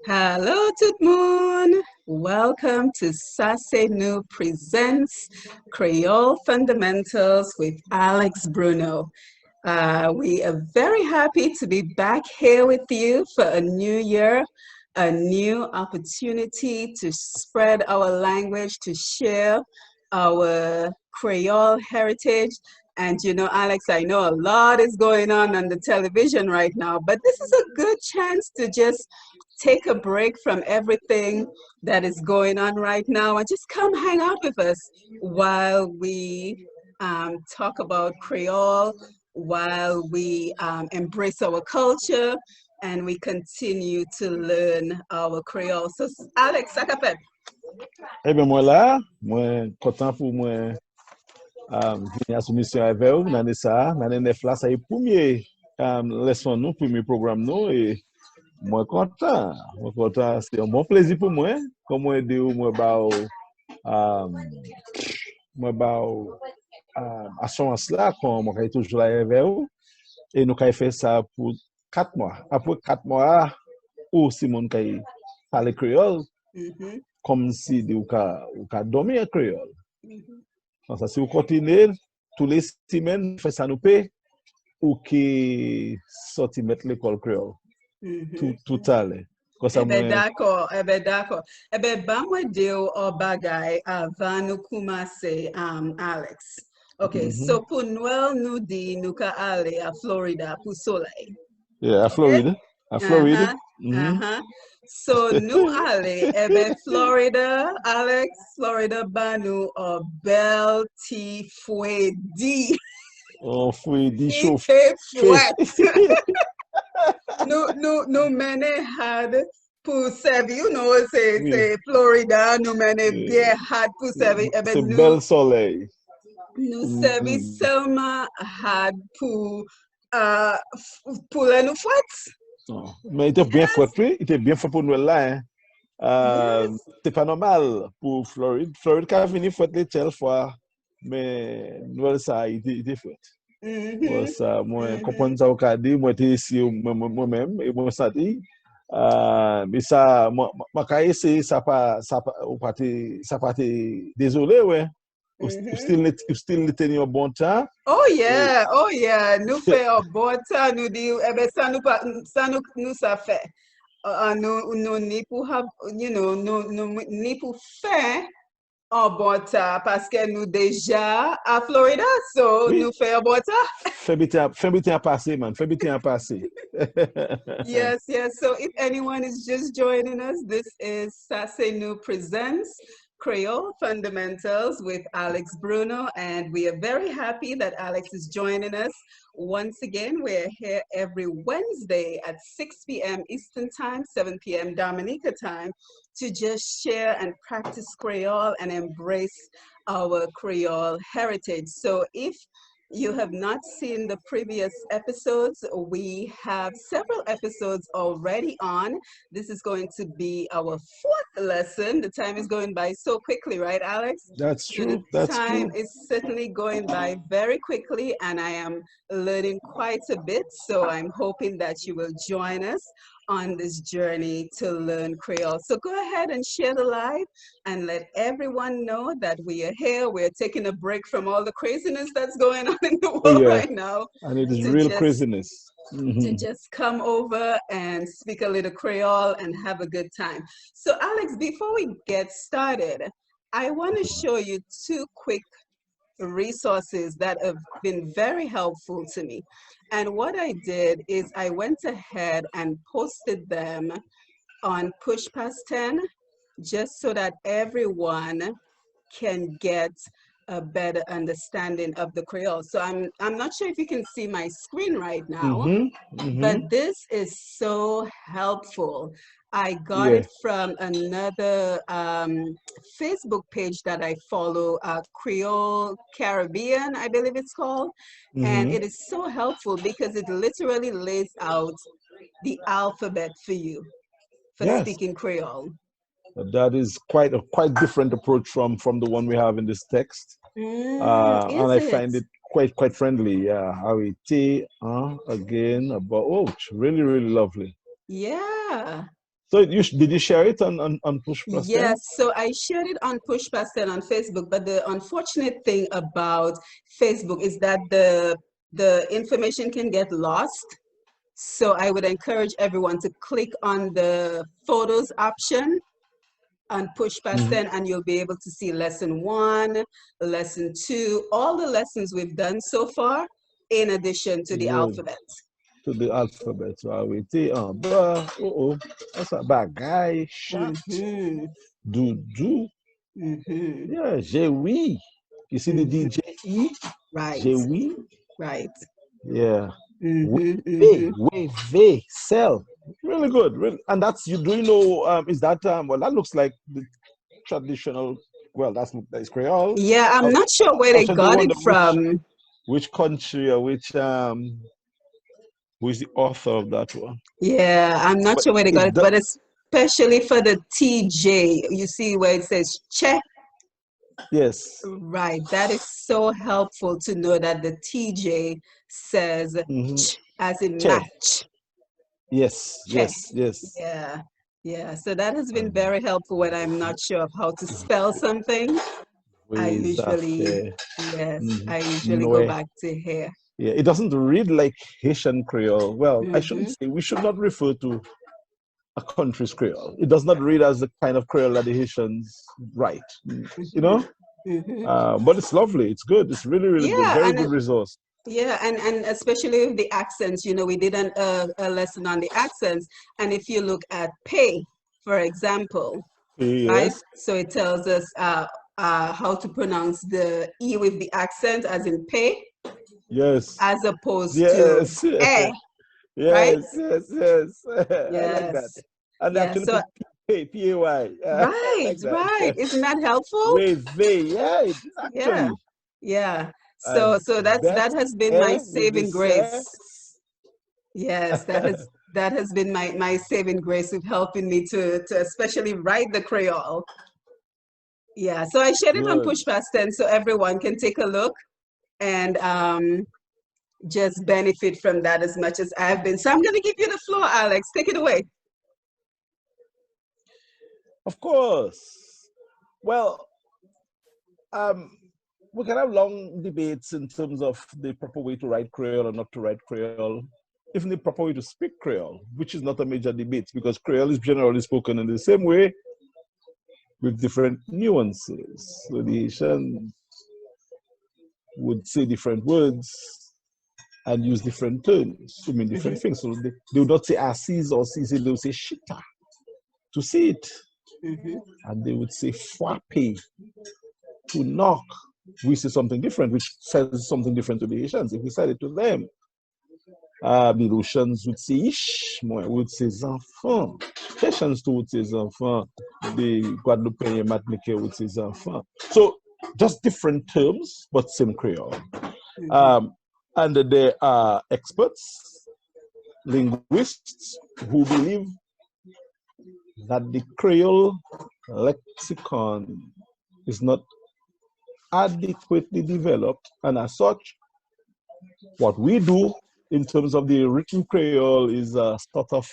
Hello, tout le monde. Welcome to Sase Nu Presents Creole Fundamentals with Alex Bruno. We are very happy to be back here with you for a new year, a new opportunity to spread our language, to share our Creole heritage. And you know, Alex, I know a lot is going on the television right now, but this is a good chance to just take a break from everything that is going on right now and just come hang out with us while we talk about Creole, while we embrace our culture and we continue to learn our Creole. So, Alex, Sakapet. Eh bien, moi là, moi content pour moi venir à soumission avec vous. L'année ça, l'année 9 là, ça est premier leçon nous, premier programme nous et moi content. Moi content, c'est un bon plaisir pour moi. Comme moi aider moi moi assurance là, comme moi toujours là avec vous et nous avons fait ça pour 4 mois. Après 4 mois, ou si mon parler créole. Comme si ou ka dormir en créole. Donc, ça, si vous continuez, tous les semaines, fait ça nous paie, ou qui sorti mettre l'école créole. Tout à l'heure. Eh bien, d'accord, eh bien, d'accord. Eh bien, ba moi dire au bagay avant nous commencer, Alex. OK, so pour Noël, nous dit nous ka aller à Florida pour soleil. Yeah, à Florida. À Florida. So, nous aller, eh bien, Florida, Alex, Florida, ba nous a bel ti fouedi. Oh, fouedi chaud. Nous mener had pour servir, you know, c'est Florida, nous mener bien had pour servir. C'est bel soleil. Nous servir seulement had pour nous fouettes. Mais il était bien fouetté, il était bien fait pour nous là. C'est pas normal pour Floride. Floride qui a venu fouetter telle fois, mais nous ça, il était fouetté. Ça, moi, comprendre ça au cas dit, moi, j'étais ici moi-même, et moi, ça dit. Mais ça, moi, c'est ça pas, désolé, ouais. Ou still tenir un bon temps. Oh yeah, nous fait un bon temps, nous dit, eh ben ça nous ça fait. Nous ni pour you know, nous ni pour faire un bon temps parce que nous déjà à Florida, so nous fait un bon temps. Fais bien passer, man. Fais bien passer. Yes. So if anyone is just joining us, this is Sase Nu Presents Creole Fundamentals with Alex Bruno, and we are very happy that Alex is joining us. Once again, we're here every Wednesday at 6 p.m. Eastern Time, 7 p.m. Dominica time, to just share and practice Creole and embrace our Creole heritage. So if you have not seen the previous episodes, we have several episodes already on. This is going to be our fourth lesson. The time is going by so quickly, right, Alex? That's true. The time is certainly going by very quickly, and I am learning quite a bit. So I'm hoping that you will join us on this journey to learn Creole. So go ahead and share the live and let everyone know that we are here. We're taking a break from all the craziness that's going on in the world right now. And it is real craziness. To just come over and speak a little Creole and have a good time. So Alex, before we get started, I want to show you two quick resources that have been very helpful to me. And what I did is I went ahead and posted them on Push Past 10 just so that everyone can get a better understanding of the Creole. So I'm not sure if you can see my screen right now, but this is so helpful. I got it from another Facebook page that I follow, Creole Caribbean, I believe it's called. And it is so helpful because it literally lays out the alphabet for you for speaking Creole. That is quite different approach from the one we have in this text. And I find it quite friendly. Yeah, how it again about really lovely. Yeah. So did you share it on Push Plus 10? Yes, so I shared it on Push Past 10 on Facebook, but the unfortunate thing about Facebook is that the information can get lost. So I would encourage everyone to click on the photos option on Push Past 10, and you'll be able to see lesson 1, lesson 2, all the lessons we've done so far, in addition to the Good. alphabet. To the alphabet. So I will say, bruh, that's a bad guy. Shot. Do. Yeah, j'ai oui. You see the DJE? Right, J'ai oui. right. Yeah. Wave, sell. Really good. Really. And that's, do you know, is that, well, that looks like the traditional, well, that is Creole. Yeah, I'm not sure where they got it from. Which country or which who is the author of that one? Yeah, I'm not sure where they got it, but especially for the TJ, you see where it says che. Yes. Right, that is so helpful to know that the TJ says ch as in Che. match. Yes, Che. yes. Yeah. So that has been very helpful when I'm not sure of how to spell something. I usually go back to here. Yeah, it doesn't read like Haitian Creole. Well, I shouldn't say, we should not refer to a country's Creole. It does not read as the kind of Creole that the Haitians write, you know? But it's lovely. It's good. It's really, really good. Very good resource. Yeah, and especially with the accents, we did a lesson on the accents. And if you look at pay, for example, right? So it tells us how to pronounce the E with the accent as in pay. Yes. As opposed to eh. Right? Yes. I like that. And actually so, P-A-Y. Right. Isn't that helpful? Yeah. So that has been my saving grace. Yes, that has been my saving grace with helping me to especially write the Creole. Yeah. So I shared it on Push Past 10 so everyone can take a look and just benefit from that as much as I've been. So I'm going to give you the floor, Alex. Take it away. Of course. Well, we can have long debates in terms of the proper way to write Creole or not to write Creole, even the proper way to speak Creole, which is not a major debate because Creole is generally spoken in the same way with different nuances. So the Haitians would say different words and use different terms to mean different things. So they would not say assis or sisi, they would say shita to see it. And they would say fwape to knock. We say something different, which says something different to the Haitians. If we said it to them, the Russians would say ish, moi would say enfants. Haitians too would say enfants. The Guadeloupean Martiniquais would say enfants. So just different terms, but same Creole. And there are experts, linguists, who believe that the Creole lexicon is not adequately developed, and as such, what we do in terms of the written Creole is sort of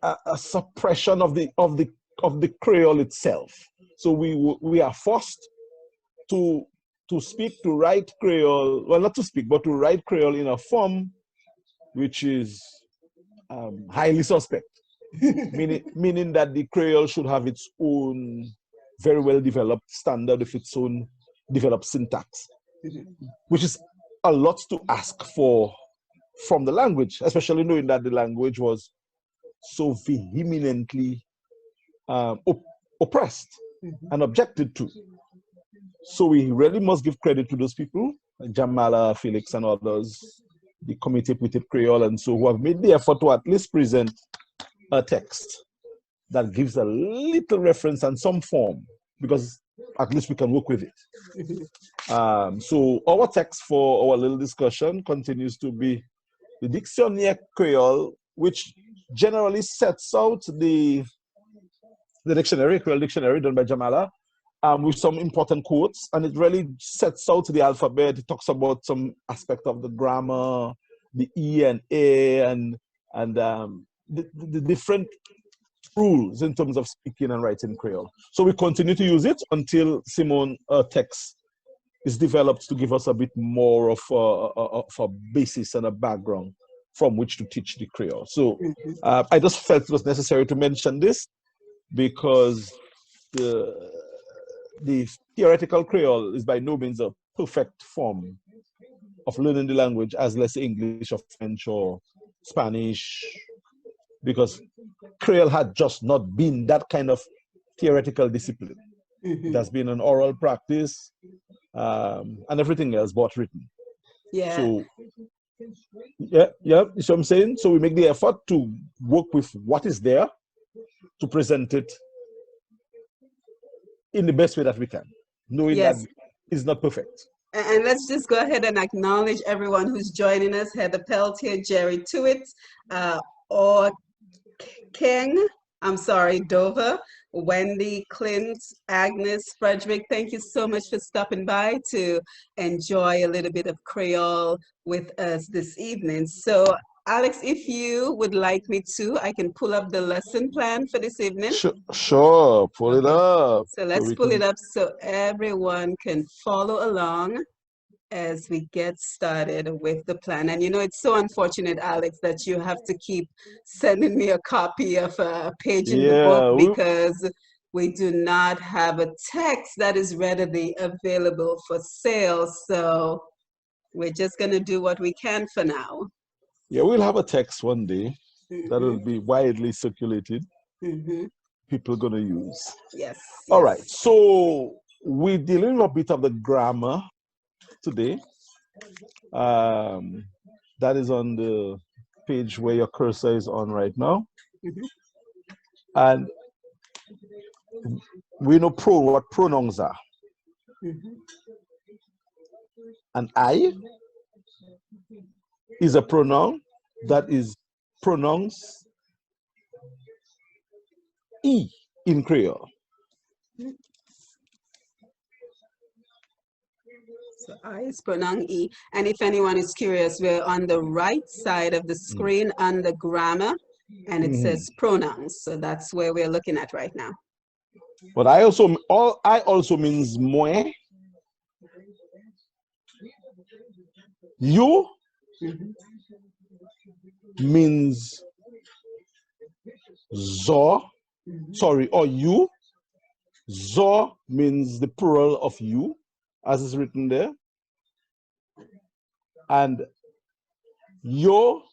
a suppression of the Creole itself. So we are forced to write Creole, well, not to speak, but to write Creole in a form which is highly suspect, meaning that the Creole should have its own very well developed standard with its own developed syntax, which is a lot to ask for from the language, especially knowing that the language was so vehemently oppressed and objected to. So we really must give credit to those people, Jamala, Felix, and others, the Committee Petite Creole, and so who have made the effort to at least present a text that gives a little reference and some form, because at least we can work with it. So our text for our little discussion continues to be the Dictionnaire Creole, which generally sets out the dictionary, Creole dictionary done by Jamala, with some important quotes, and it really sets out the alphabet. It talks about some aspect of the grammar, the E and A, and and the different rules in terms of speaking and writing Creole. So we continue to use it until Simone text is developed to give us a bit more of a basis and a background from which to teach the Creole. So I just felt it was necessary to mention this because the theoretical Creole is by no means a perfect form of learning the language, as let's say English or French or Spanish, because Creole had just not been that kind of theoretical discipline. It has been an oral practice and everything else but written. Yeah. So, yeah, you see what I'm saying? So we make the effort to work with what is there to present it in the best way that we can, knowing that it's not perfect. And let's just go ahead and acknowledge everyone who's joining us. Heather Peltier, Jerry Tewitt, or King, I'm sorry, Dover, Wendy, Clint, Agnes, Frederick. Thank you so much for stopping by to enjoy a little bit of Creole with us this evening. So Alex, if you would like me to, I can pull up the lesson plan for this evening. Sure, pull it up. So let's pull it up so everyone can follow along as we get started with the plan. And you know, it's so unfortunate, Alex, that you have to keep sending me a copy of a page in the book because we do not have a text that is readily available for sale. So we're just going to do what we can for now. Yeah, we'll have a text one day that will be widely circulated. People are going to use. Yes. All right. So we're dealing with a bit of the grammar today. That is on the page where your cursor is on right now. And we know what pronouns are. And I is a pronoun that is pronounced E in Creole. So I is pronounced E. And if anyone is curious, we're on the right side of the screen under grammar, and it says pronouns. So that's where we're looking at right now. But I also means moi. You means zo. Sorry, or you. Zo means the plural of you, as is written there. And yo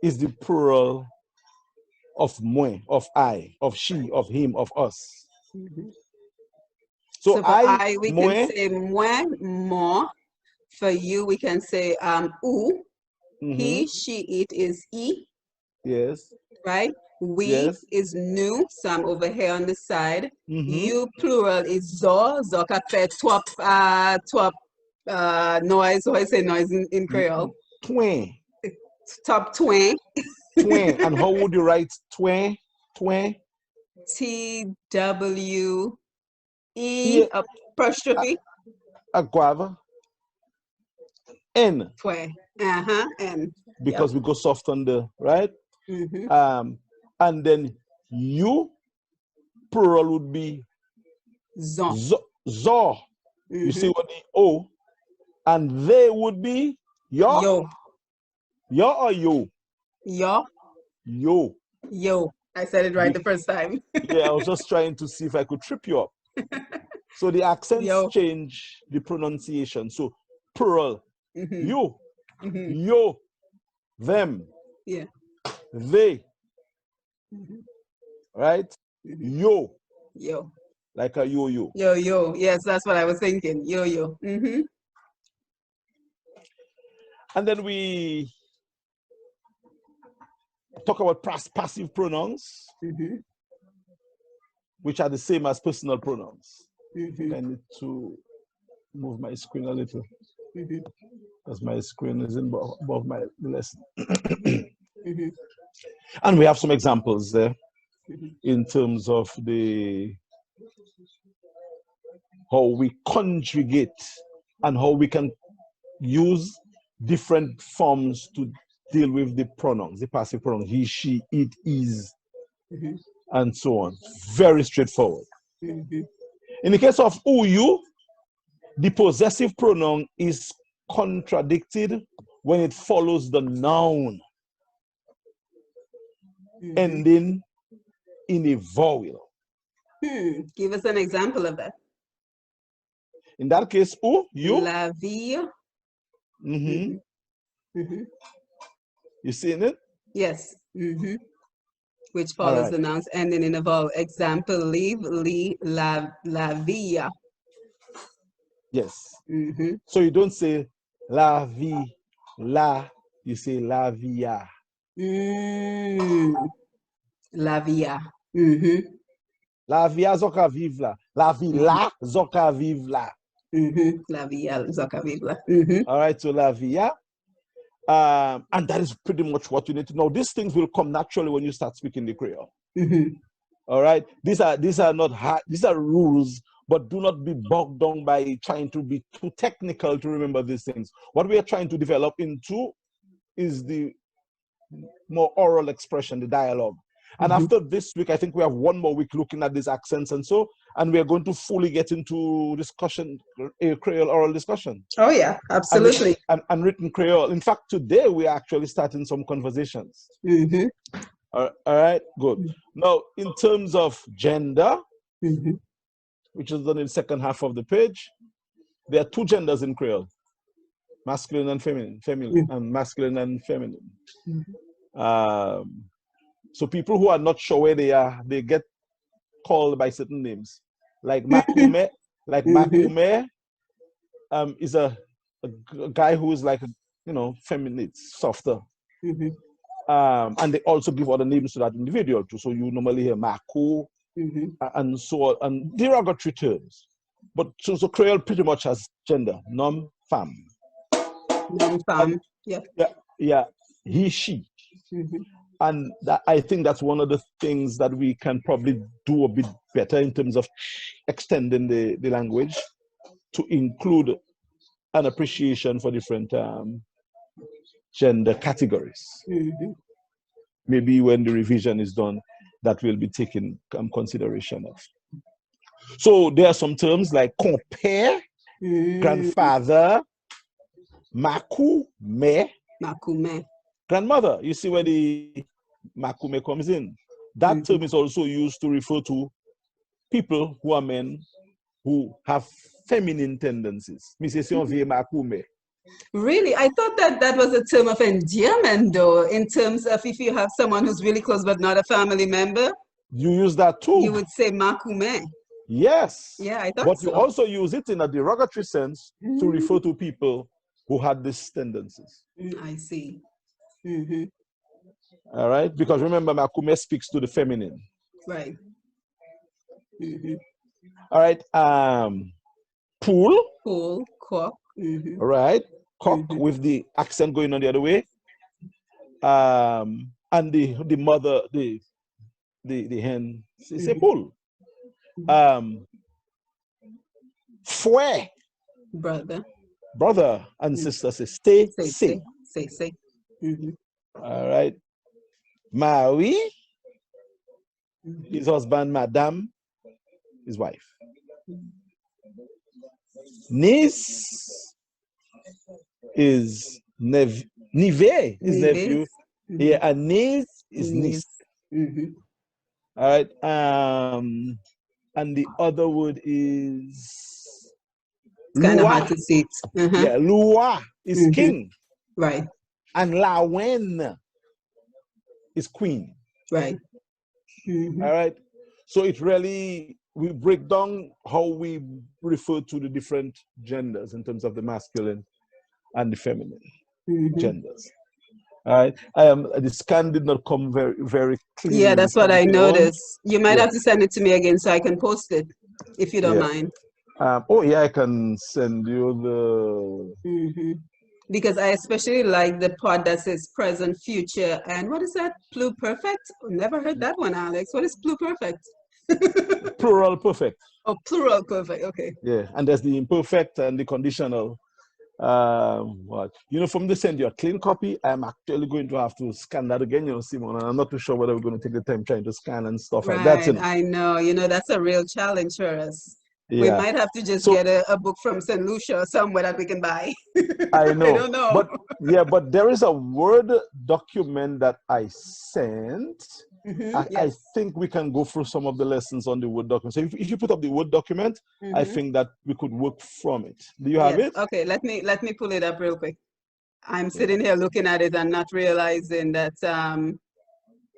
is the plural of moi, of I, of she, of him, of us. So for I we can say moi, mo. For you, we can say ou. He, she, it is e. Yes. Right? We is nu, so I'm over here on the side. You plural is zo. Zo ka fe twop noise. How I say noise in Creole? Twin. Top twin. Twin. And how would you write twin? Twin. TWE apostrophe. A guava. N. Twin. N. Because we go soft on the right. And then you plural would be zo. Zo. You see what the O, and they would be yo. Yo or yo? Yo. Yo. Yo. I said it right the first time. Yeah, I was just trying to see if I could trip you up. So the accents change the pronunciation. So plural, you, yo, them, they, right? Yo. Yo. Like a yo-yo. Yo-yo. Yes, that's what I was thinking. Yo-yo. And then we talk about passive pronouns, which are the same as personal pronouns. I need to move my screen a little because my screen is above my lesson. And we have some examples there in terms of how we conjugate and how we can use different forms to deal with the pronouns, the passive pronoun, he, she, it, is, and so on. Very straightforward. In the case of who, you, the possessive pronoun is contradicted when it follows the noun ending in a vowel. Give us an example of that. In that case, who, you. La vie. You seeing it? Yes. Which follows the nouns ending in a vowel. Example, leave, la via. Yes. So you don't say la vie, la, you say la via. La via. La via zoka vive la. La villa zoka vive la. La via zoka vive la. All right, so la via. And that is pretty much what you need to know. These things will come naturally when you start speaking the Creole. All right, these are not hard, these are rules, but do not be bogged down by trying to be too technical to remember these things. What we are trying to develop into is the more oral expression, the dialogue. And after this week, I think we have one more week looking at these accents and we are going to fully get into discussion, Creole oral discussion. Oh yeah, absolutely. And written Creole. In fact, today we are actually starting some conversations. All right, good. Now, in terms of gender, which is done in the second half of the page, there are two genders in Creole: masculine and feminine, and masculine and feminine. So people who are not sure where they are, they get called by certain names, like Makume. Makume is a guy who is like feminine, softer. And they also give other names to that individual too. So you normally hear Maku and so on, and derogatory terms. But so Creole pretty much has gender, nom, femme. Nom, femme, yeah, he, she. And I think that's one of the things that we can probably do a bit better in terms of extending the language to include an appreciation for different gender categories. Maybe when the revision is done, that will be taken consideration of. So there are some terms like compare, grandfather, makume, grandmother. You see where the makume comes in. That term is also used to refer to people who are men who have feminine tendencies. Really? I thought that was a term of endearment, though, in terms of if you have someone who's really close but not a family member. You use that too. You would say makume. Yes. Yeah, I thought but so. You also use it in a derogatory sense to refer to people who had these tendencies. I see. All right? Because remember, makume speaks to the feminine. Right. All right. Pool. Pool, cock. All right. Cock with the accent going on the other way. And the mother, the hen, say pool. Fue. Brother and sister say say. Say. All right. Mari, his husband, madame, his wife. Niece is niece, his nephew. Yeah, and niece is niece. All right. And the other word is kind of hard to see it. Yeah, Lua is king. Right. And Lawen is queen. Right. All right. So it really, we break down how we refer to the different genders in terms of the masculine and the feminine genders. All right. The scan did not come very clear. Yeah, that's what I noticed. You might have to send it to me again so I can post it, if you don't mind. Oh yeah, I can send you the. Because I especially like the part that says present, future, and what is that? Pluperfect? Never heard that one, Alex. What is pluperfect? Plural perfect. Oh, plural perfect. Okay. Yeah, and there's the imperfect and the conditional. What? From the send you a clean copy, I'm actually going to have to scan that again, Simon, and I'm not too sure whether we're going to take the time trying to scan and stuff like that, Right, I know. That's a real challenge for us. We Yeah. might have to just So get a book from St. Lucia or somewhere that we can buy. I I know, don't know. but there is a Word document that I sent. I Yes. think we can go through some of the lessons on the Word document. So if you put up the Word document, I think that we could work from it. Do you have Yes. it? Okay, let me pull it up real quick. I'm Yeah. sitting here looking at it and not realizing that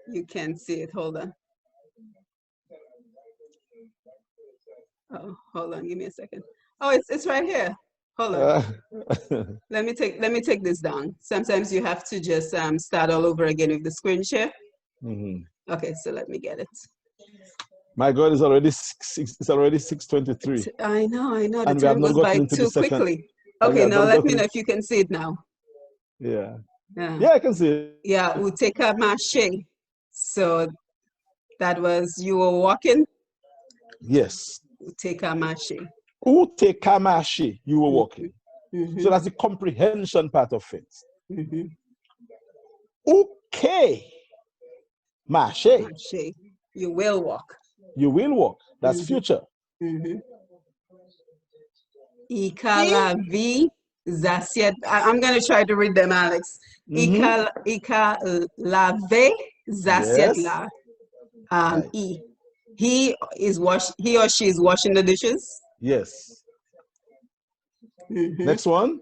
you can't see it. Hold on. Oh, hold on, give me a second. Oh, it's right here. Hold on. Let me take this down. Sometimes you have to just start all over again with the screen share. Okay, so let me get it. My God, it's already 6:23. I know. The And we have time not goes gotten by into the too second. quickly. And we Okay, have now not let me gotten. know if you can see it now. Yeah. Yeah. Yeah, I can see it. Yeah, Uteka Mache. So that was you were walking. Yes. Uteka Mache. Uteka Mache, you were walking. So that's the comprehension part of it. Okay. Mache. You will walk. You will walk. That's future. Ikalavi zasiet. I'm going to try to read them, Alex. Ikalave zasiet la. E. He or she is washing the dishes. Yes. Next one.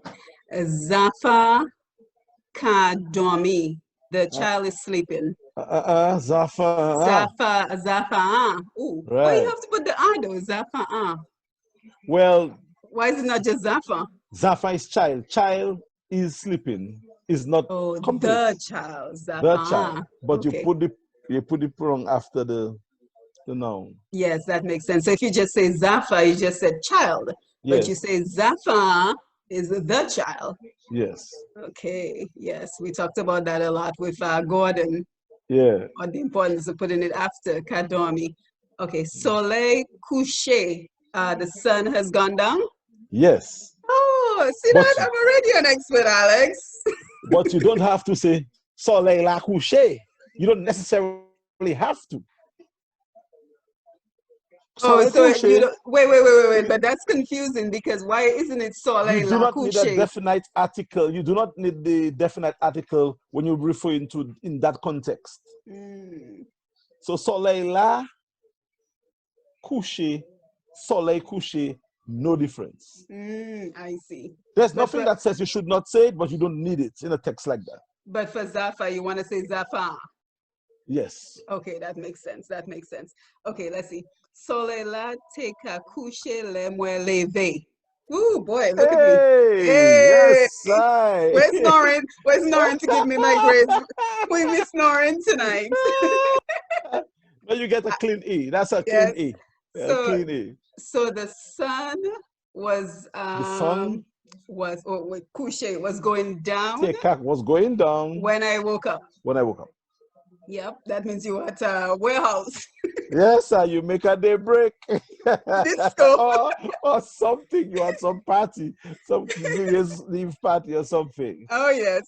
Zafa kadomi. The child is sleeping. Zafa. Zafa. Ooh. Right. Why you have to put the I though? Zafa. Well. Why is it not just Zafa? Zafa is child. Child is sleeping. Is not complete. The child. Zafa. The child. But okay. you put it wrong after the noun. Yes, that makes sense. So if you just say Zafa, you just said child. Yes. But you say Zafa is the child. Yes. Okay. Yes, we talked about that a lot with Gordon. Yeah. On the importance of putting it after Kadomi. Okay, Soleil couché. The sun has gone down? Yes. Oh, see that? I'm already an expert, Alex. But you don't have to say Soleil la couché. You don't necessarily have to. Oh, so you don't, wait, but that's confusing because why isn't it Soleil la couché? You do not need a definite article. You do not need the definite article when you're referring to in that context. So Soleil la couché, Soleil couché, no difference. I see. There's nothing that says you should not say it, but you don't need it in a text like that. But for Zafa, you want to say Zafa? Yes. Okay, that makes sense. Okay, let's see. Soleil la teka couché le moi levé. Ooh, boy, look at me. Hey! Yes, Where's Snoring? Where's Snoring to give me my grades? Who be snoring tonight? No, you get a clean E. That's a clean E. Clean E. So the sun was the sun couché was going down. Teka was going down when I woke up. Yep, that means you were at a warehouse. Yes, sir, you make a daybreak. Disco. or something. You had some party, some New Year's Eve party or something. Oh, yes.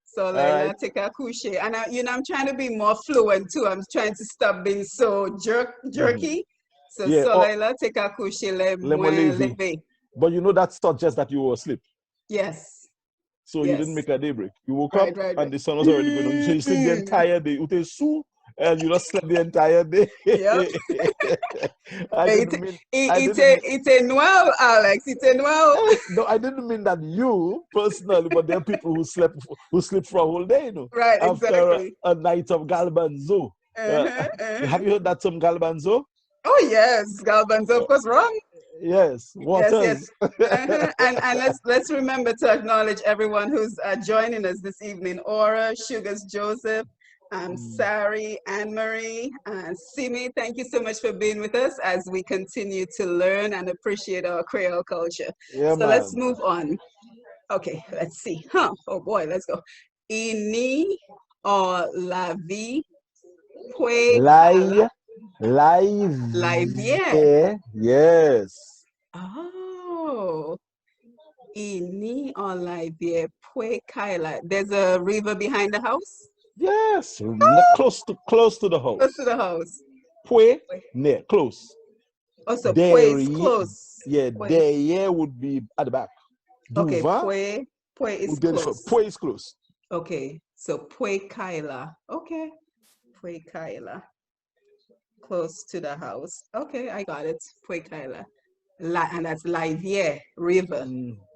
So Leila, take a couche. And I'm trying to be more fluent too. I'm trying to stop being so jerky. So Leila, take a couche, le levé. But that suggests that you were asleep. Yes. So you didn't make a daybreak. You woke up and the sun was already going on. So you sleep the entire day. And you just slept the entire day. Yep. It's noir, Alex. It's noir. No, I didn't mean that you personally, but there are people who sleep for a whole day, Right, after exactly. a night of galbanzo. Have you heard that term galbanzo? Oh yes, galbanzo, of course, wrong. Yes, waters. Yes. And let's remember to acknowledge everyone who's joining us this evening. Aura, Sugars Joseph, Sari, Anne-Marie, Simi, thank you so much for being with us as we continue to learn and appreciate our Creole culture. Yeah, so let's move on. Okay, let's see. Oh boy, let's go. Ini or la vie live. Yes. Oh. Ini or Livia, Kwéyòl. There's a river behind the house? Yes, close to the Close house. to the house. Pwe, ne, close. Also, Pwe There, is close. yeah, Pwe. there would be at the back. Okay, Duva Pwe is would be close. Pwe is close. Okay, so Kwéyòl. Okay, Kwéyòl. Close to the house. Okay, I got it. Kwéyòl. And that's Livia River.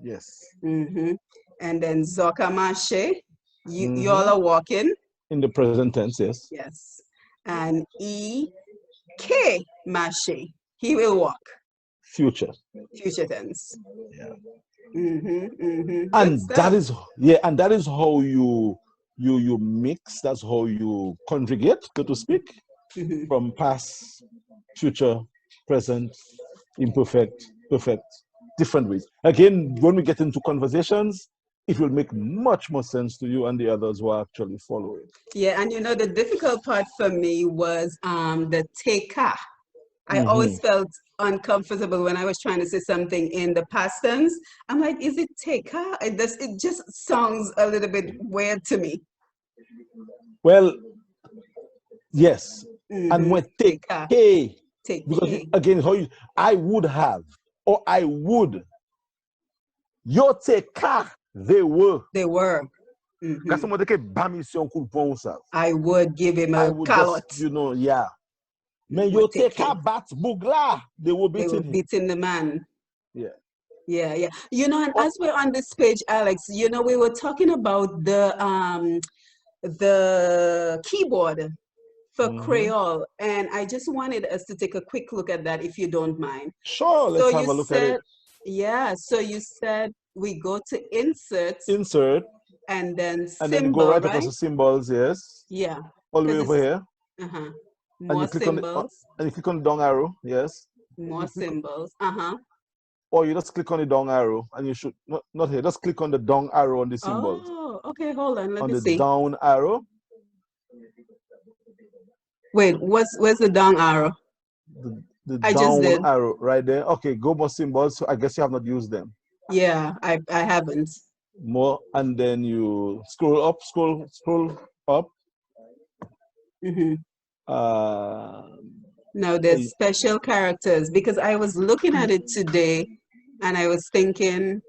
Yes. And then Zokamache, y'all are walking. In the present tense, yes. Yes. And K Mache, he will walk. Future. Future tense. Yeah. And that is how you mix, that's how you conjugate, so to speak, from past, future, present, imperfect, perfect, different ways. Again, when we get into conversations, it will make much more sense to you and the others who are actually following. Yeah, and the difficult part for me was the teka. I always felt uncomfortable when I was trying to say something in the past tense. I'm like, is it teka? It just sounds a little bit weird to me. Well, yes. And when teka, because again, I would have, or I would. Your teka, they were. They were. I would give him a callot. Yeah. Men yo teka bat bugla, they were beating the man. Yeah. Yeah. And as we're on this page, Alex, we were talking about the keyboard for Kwéyòl, and I just wanted us to take a quick look at that, if you don't mind. Sure, let's have a look at it. Yeah, so you said we go to insert, and then symbol, and then go right across the symbols, yes. Yeah. All the way over here. More symbols. And you click on the down arrow, yes. More symbols. Or you just click on the down arrow, and you should not here. Just click on the down arrow on the symbols. Oh, okay. Hold on. Let me see. On the down arrow. Wait, where's the down arrow? The down arrow right there. Okay, go more symbols. So I guess you have not used them. Yeah, I haven't. More, and then you scroll up. Now there's special characters, because I was looking at it today and I was thinking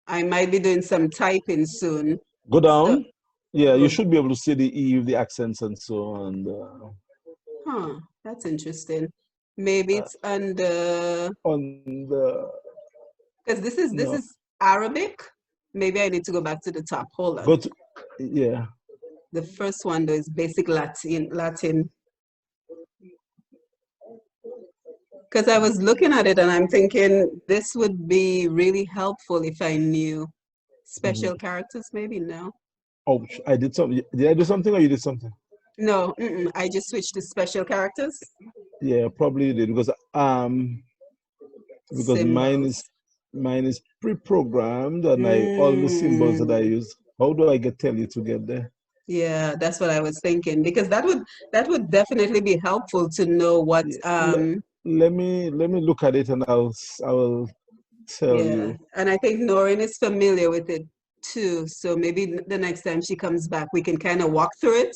I might be doing some typing soon. Go down. Yeah, you should be able to see the E with the accents and so on. That's interesting. Maybe it's under. Because this is Arabic. Maybe I need to go back to the top. Hold on. Yeah. The first one though is basic Latin. Because I was looking at it and I'm thinking this would be really helpful if I knew special characters. Maybe no. Oh, I did something. Did I do something or you did something? No, I just switched to special characters. Yeah, probably did, because symbols. mine is pre-programmed, and all the symbols that I use. How do I tell you to get there? Yeah, that's what I was thinking, because that would definitely be helpful to know what. Let me look at it and I will tell you. And I think Noreen is familiar with it too, so maybe the next time she comes back we can kind of walk through it.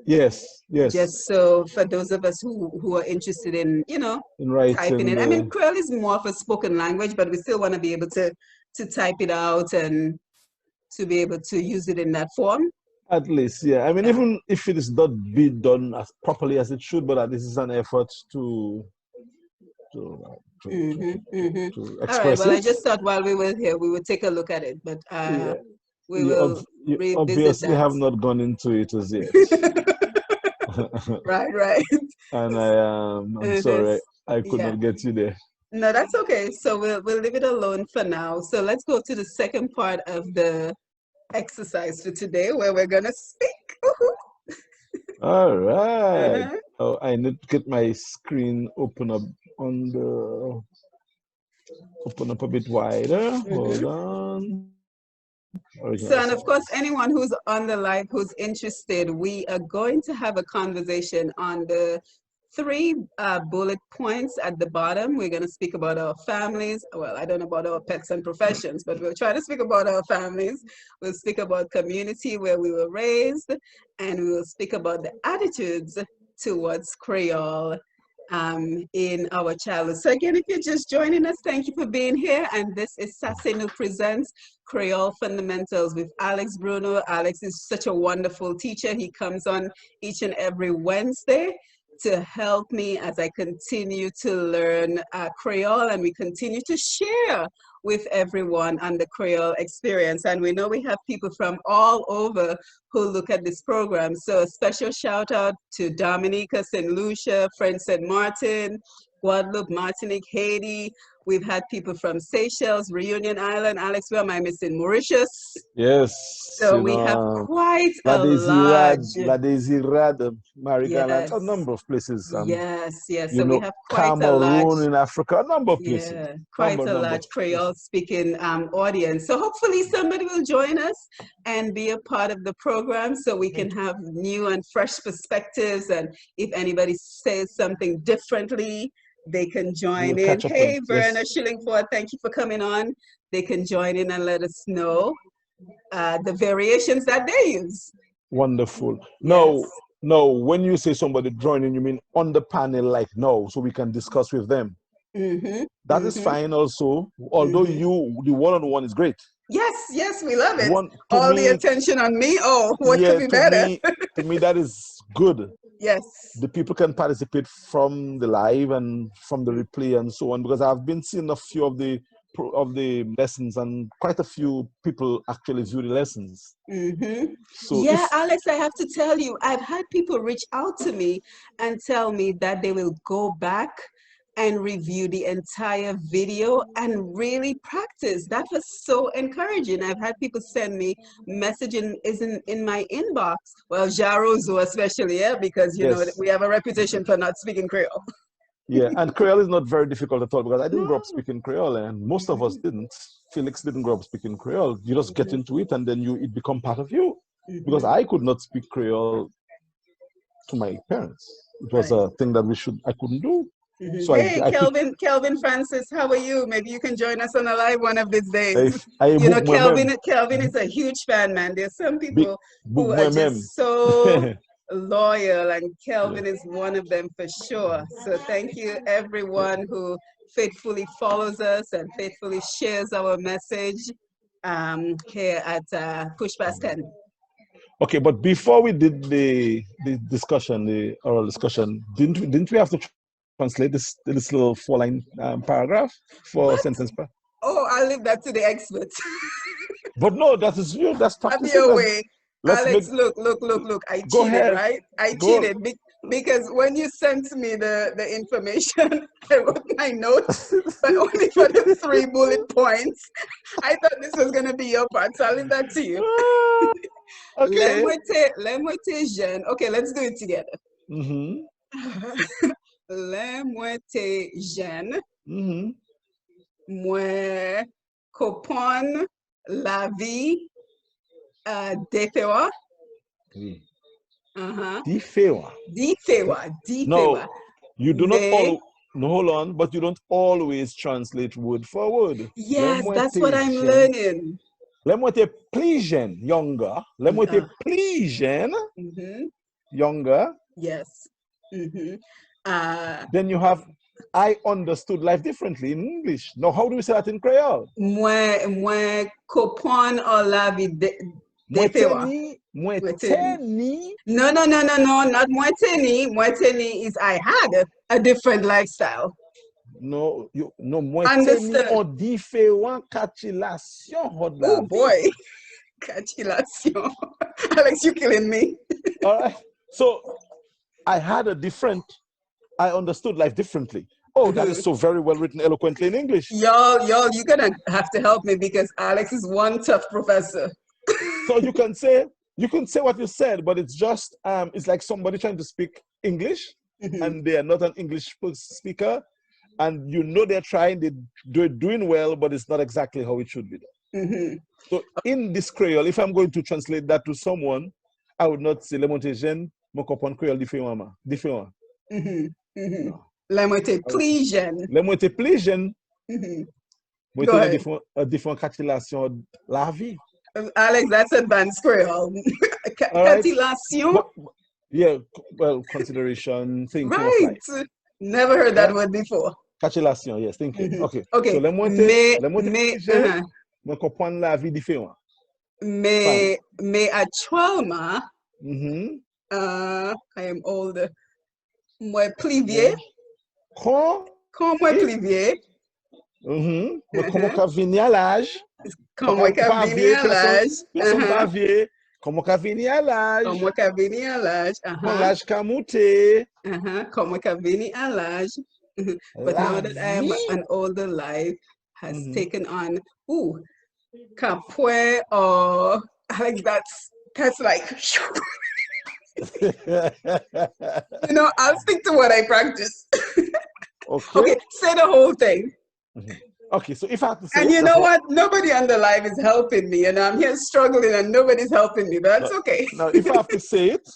Yes. Just so for those of us who are interested in in writing, typing it. I mean, Kwéyòl is more of a spoken language, but we still want to be able to type it out and to be able to use it in that form. At least, yeah. I mean, even if it is not being done as properly as it should, but this is an effort to express All right. Well, it. I just thought while we were here, we would take a look at it, but we will revisit obviously that. have not gone into it as yet. Right. And I'm sorry, I could not get you there. No, that's okay. So we'll leave it alone for now. So let's go to the second part of the exercise for today, where we're gonna speak. All right. Oh, I need to get my screen open up open up a bit wider. Hold on. So, and of course, anyone who's on the live who's interested, we are going to have a conversation on the three bullet points at the bottom. We're going to speak about our families. Well, I don't know about our pets and professions, but we'll try to speak about our families. We'll speak about community where we were raised, and we will speak about the attitudes towards Creole in our childhood. So again, if you're just joining us, thank you for being here. And this is Sasenu Presents Creole Fundamentals with Alex Bruno. Alex is such a wonderful teacher. He comes on each and every Wednesday to help me as I continue to learn Creole, and we continue to share with everyone on the Creole experience. And we know we have people from all over who look at this program. So a special shout out to Dominica, St. Lucia, French St. Martin, Guadeloupe, Martinique, Haiti. We've had people from Seychelles, Reunion Island. Alex, where am I missing? Mauritius. Yes. So we have quite a large. La Désirade, Marigaland, Yes. a number of places. Yes. You So know, we have quite a large. Cameroon in Africa, a number of places. Yeah, quite a large Creole-speaking audience. So hopefully somebody will join us and be a part of the program so we can have new and fresh perspectives. And if anybody says something differently, they can join in. Hey, Verna Schillingford, thank you for coming on. They can join in and let us know the variations that they use. Wonderful. Yes. No, when you say somebody joining, you mean on the panel like now, so we can discuss with them. That is fine also, although the one-on-one is great. Yes, we love it. All the attention on me. Oh, what could be better? To me, that is good. Yes. The people can participate from the live and from the replay and so on, because I've been seeing a few of the lessons, and quite a few people actually view the lessons. So yeah, Alex, I have to tell you, I've had people reach out to me and tell me that they will go back and review the entire video and really practice. That was so encouraging. I've had people send me messaging in my inbox. Well, Jarozo especially, yeah, because you know we have a reputation for not speaking Creole. Yeah, and Creole is not very difficult at all, because I didn't grow up speaking Creole, and most of us didn't. Felix didn't grow up speaking Creole. You just get into it, and then it become part of you. Because I could not speak Creole to my parents. It was a thing that I couldn't do. So hey, Kelvin Francis, how are you? Maybe you can join us on a live one of these days. You know, Kelvin is a huge fan, man. There's some people who are just so loyal, and Kelvin is one of them for sure. So thank you everyone who faithfully follows us and faithfully shares our message here at Push Past 10. Okay, but before we did the discussion, the oral discussion, didn't we have to translate this little 4-line paragraph for sentence? Oh, I'll leave that to the experts. But no, that is you. That's practice. Have your way. Alex, look. I cheated, right? I cheated because when you sent me the information, I wrote my notes, but only for the 3 bullet points. I thought this was going to be your part, so I'll leave that to you. Okay. Le moitié jeune. Okay, let's do it together. Le moitié jeune. Moi comprendre la vie différente. Différente. No, you do not follow. No, hold on, but you don't always translate word for word. Yes, that's what I'm learning. Le moitié plus jeune, younger. Le moitié plus jeune, younger. Yes. Then you have, I understood life differently in English. Now, how do we say that in Creole? Moi comprendre la vie différente. No, not moitié. Moitié is I had a different lifestyle. No, moitié or différent cachilation. Oh boy, cachilation. Alex, you killing me. All right. So I understood life differently. Oh, that is so very well written eloquently in English. Y'all, you're gonna have to help me because Alex is one tough professor. So you can say what you said, but it's just it's like somebody trying to speak English and they are not an English speaker, and you know they're trying, they're doing well, but it's not exactly how it should be done. So in this Creole, if I'm going to translate that to someone, I would not say le monte jeune, mon comprendre Creole différent. La multiplication. La multiplication. Moi, Go c'est ahead. une différente cantillation de la vie. Alex, that's advanced Creole. All right. Cantillation. Yeah, well, consideration, thinking of Right. life. Never heard that Yeah. word before. Cantillation, yes, thinking. Okay. So, Okay. la multiplication, moi, comprendre la vie différente. Mais actuellement, Mm-hmm. I am old. Moi plivier. Quand moi plivier. Mais comment qu'on vient à l'âge? Quand moi venir à l'âge. Personne pas vieux. Comment qu'on vient à l'âge? Quand moi venir à l'âge. Quand l'âge qu'a monté. Quand moi venir à l'âge. But now that I am an older, life has taken on, capoeira or like that's like, I'll stick to what I practice. Okay, say the whole thing. Okay, so if I have to say, and you know what? Nobody on the live is helping me, and I'm here struggling, and nobody's helping me. But that's okay. Now, if I have to say it,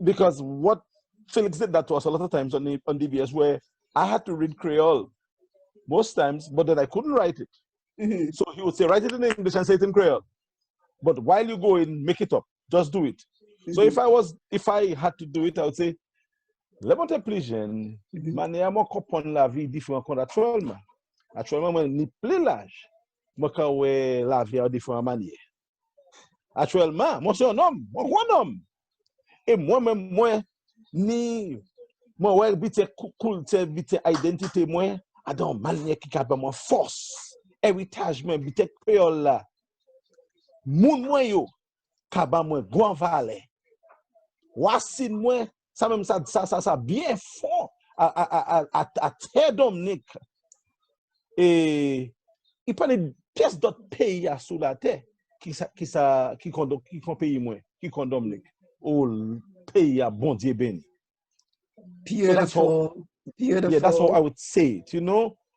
because what Felix did that to us a lot of times on DBS, where I had to read Creole most times, but then I couldn't write it. So he would say, write it in English and say it in Creole. But while you go in, make it up. Just do it. So if I had to do it, I would say, le multiplication, manière moi comprendre la vie différente qu'on actuellement. Actuellement, moi, ni plus l'âge, moi, quand la vie a différentes manières. Actuellement, moi, c'est un homme, moi, un homme. Et moi-même, moi, ouais, bite culture, bite identité, moi, à dans manière qui a moi force, héritage, moi, bite créole là. Moun moi yo, kaba moi, grand valet. Racine moi, ça même ça bien fort à terre Dominique. Et il parle de pièces d'autres pays sous la terre qui sont pays moins, qui sont Dominique. Oh, pays à bon Dieu béni. Beautiful. Beautiful. Yeah, that's how I would say it,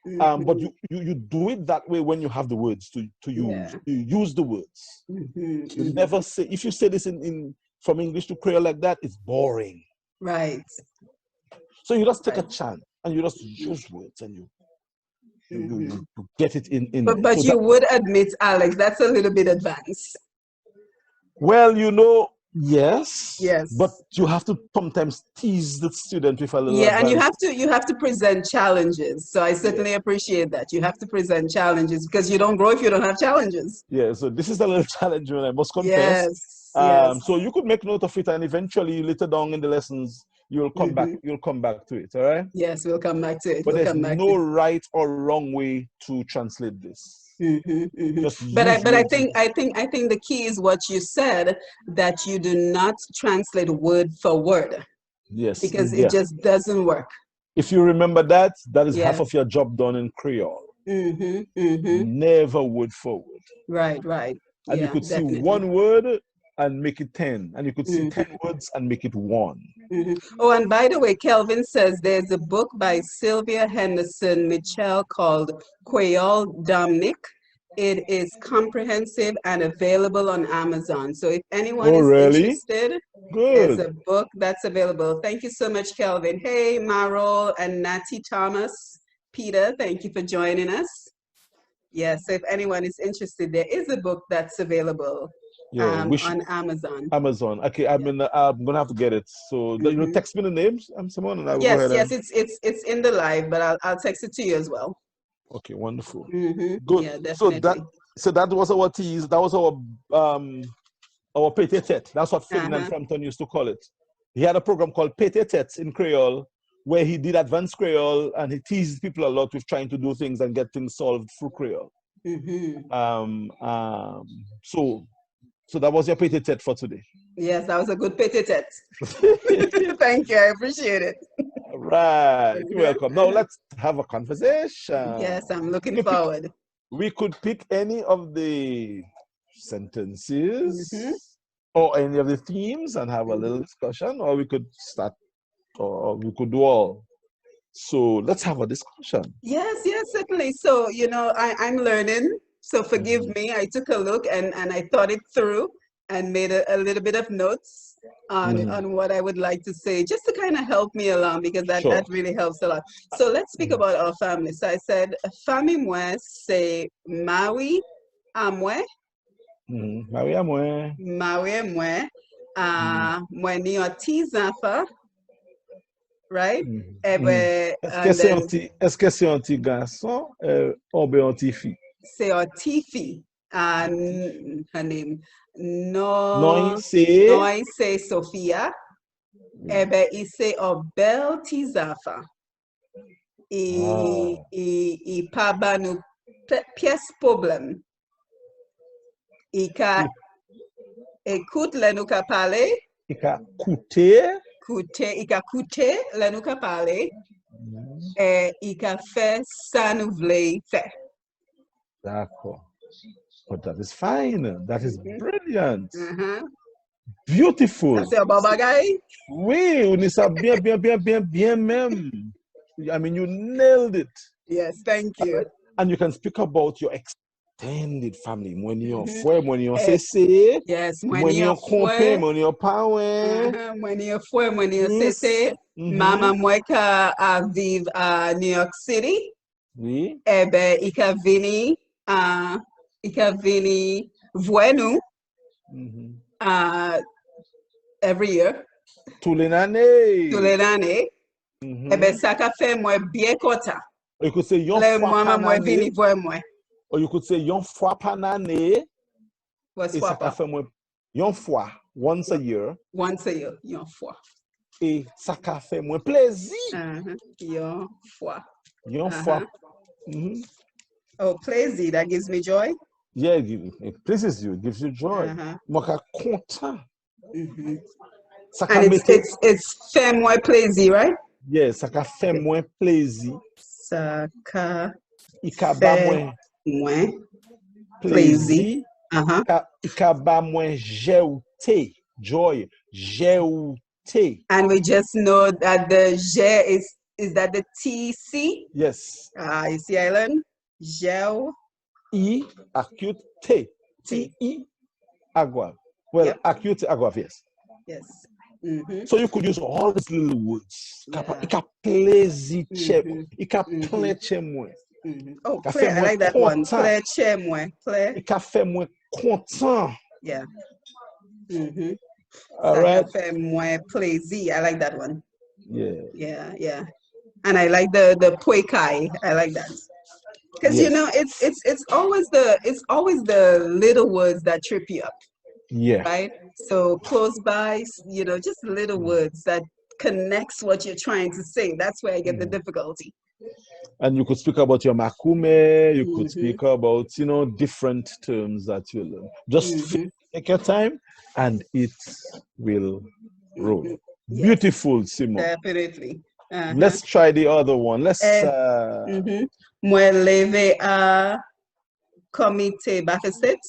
But you do it that way when you have the words to use. You use the words. You never say, if you say this from English to Creole like that, it's boring. Right. So you just take a chance and you just use words and you get it in. But you would admit, Alex, that's a little bit advanced. Well, yes. Yes. But you have to sometimes tease the student with a little and advance. you have to present challenges. So I certainly appreciate that. You have to present challenges because you don't grow if you don't have challenges. Yeah, so this is a little challenge, I must confess. Yes. So you could make note of it, and eventually later down in the lessons, you'll come back. You'll come back to it, all right? Yes, we'll come back to it. But there's no right or wrong way to translate this. But I think the key is what you said, that you do not translate word for word. Yes, because it just doesn't work. If you remember that is half of your job done in Creole. Never word for word. Right. And you could see one word and make it 10, and you could see 10 words and make it 1. Oh, and by the way, Kelvin says there's a book by Sylvia Henderson Mitchell called Kwéyòl, Dominica. It is comprehensive and available on Amazon. So if anyone is interested, there's a book that's available. Thank you so much, Kelvin. Hey, Marol and Natty Thomas. Peter, thank you for joining us. Yes, so if anyone is interested, there is a book that's available on Amazon. Amazon. Okay, I'm gonna have to get it. So you text me the names, Simone, and I will go ahead. Yes, it's in the live, but I'll text it to you as well. Okay, wonderful. Good. Yeah, definitely. So that was our tease. That was our Pété Tête. That's what Ferdinand Frampton used to call it. He had a program called Pété Tête in Creole, where he did advanced Creole and he teased people a lot with trying to do things and get things solved through Creole. So that was your Pété Tête for today. Yes, that was a good Pété Tête. Thank you, I appreciate it. Right, you're welcome. Now let's have a conversation. Yes, I'm looking forward. We could pick any of the sentences or any of the themes and have a little discussion, or we could start, or we could do all. So let's have a discussion. Yes, certainly. So, I'm learning. So forgive me. I took a look and I thought it through. and made a little bit of notes on what I would like to say, just to kind of help me along, because that really helps a lot. So let's speak about our family. So I said, famille moi, c'est Maui à moi. Maui à moi. Maui à moi. Moi, ni un petit enfant. Right? Est-ce que c'est un petit garçon ou bien un petit fille? C'est un petit fille. Her name. Non, c'est Sophia. C'est un bel petit enfant. Et pas ban nous pièce problème. Il écoute le nous ka parler. Il a écouté. Il a écouté le nous ka parler. Et il a fait ça nous voulait faire. D'accord. But that is fine. That is brilliant. Beautiful. C'est un bon bagay? Oui, on est ça bien même. I mean, you nailed it. Yes, thank you. And you can speak about your extended family. When you're frère, when you're CC. Yes, when you're compé, when you're power. When you're frère, when you're CC. Maman moi qui vive à New York City. Oui. Il a venu voir nous every year. Tous les années. Ça a fait moi bien content. You could say yon fois par moi venu voir moi. Or you could say yon fois par année. Et ça a fait moi yon fois, once a year. Once a year, yon fois. Et ça a fait moi plaisir. Yon fois. Yon fois. Oh, plaisir, that gives me joy? Yeah, it pleases you, it gives you joy. Moi ka content. And it's fait moi plaisir, right? Yes, ça ka fait moi plaisir. Ça ka fait moi plaisir. Il ka ba moi jeute, joy, jeute. And we just know that the je is that the TC? Yes. You see, Island? Gel. I acute T. T-I agua. Well, acute agua, yes. Yes. So you could use all these little words. Ika plaisir che. Ika pleche moi. Oh, play, I like that one. Pleche moi. Ika fait moi content. Yeah. All right. Fait moi plaisir. I like that one. Yeah. And I like the poikai. I like that. Because you know it's always the little words that trip you up. Yeah. Right? So close by, you know, just little words that connects what you're trying to say. That's where I get the difficulty. And you could speak about your makume, you could speak about, you know, different terms that you learn. Just take your time and it will roll. Yes. Beautiful, Simon. Definitely. Let's try the other one. Let's Moi levé à comité Bafestet.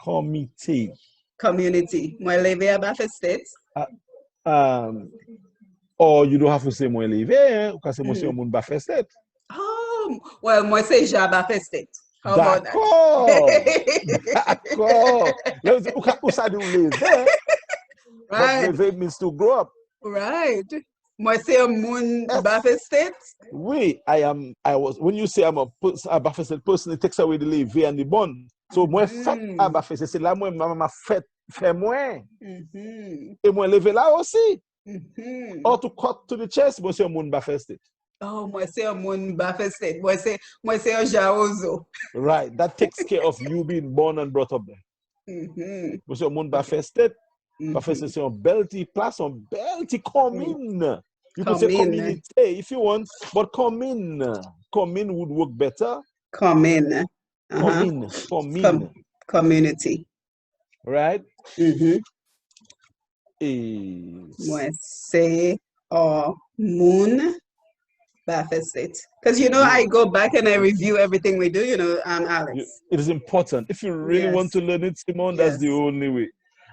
Comité. Community. Moi levé à Bafestet. Or you don't have to say moi levé, ou say moi c'est un monde Bafestet. Oh, well, moi c'est ja Bafestet. How about that? D'accord. Ou ça dit levé. Right. Levé means to grow up. Right. Moi c'est un monde Bafestet. Oui, I was. When you say I'm a Bafestet person, it takes away the levé and the bond. So moi fait à Bafestet, c'est là moi maman fait moi. Et moi levé là aussi. Or to cut to the chest, moi c'est un monde Bafestet. Oh, moi c'est un monde Bafestet. Moi c'est un jaozo. Right, that takes care of you being born and brought up there. Moi c'est un monde Bafestet. Bafestet c'est un bel petit place, un bel petit commune. You could say community if you want, but commune would work better. Commune. Community. Right? Moi c'est moon Bafestet. Because you know I go back and I review everything we do, you know, Alex. It is important. If you really want to learn it, Simone, that's the only way.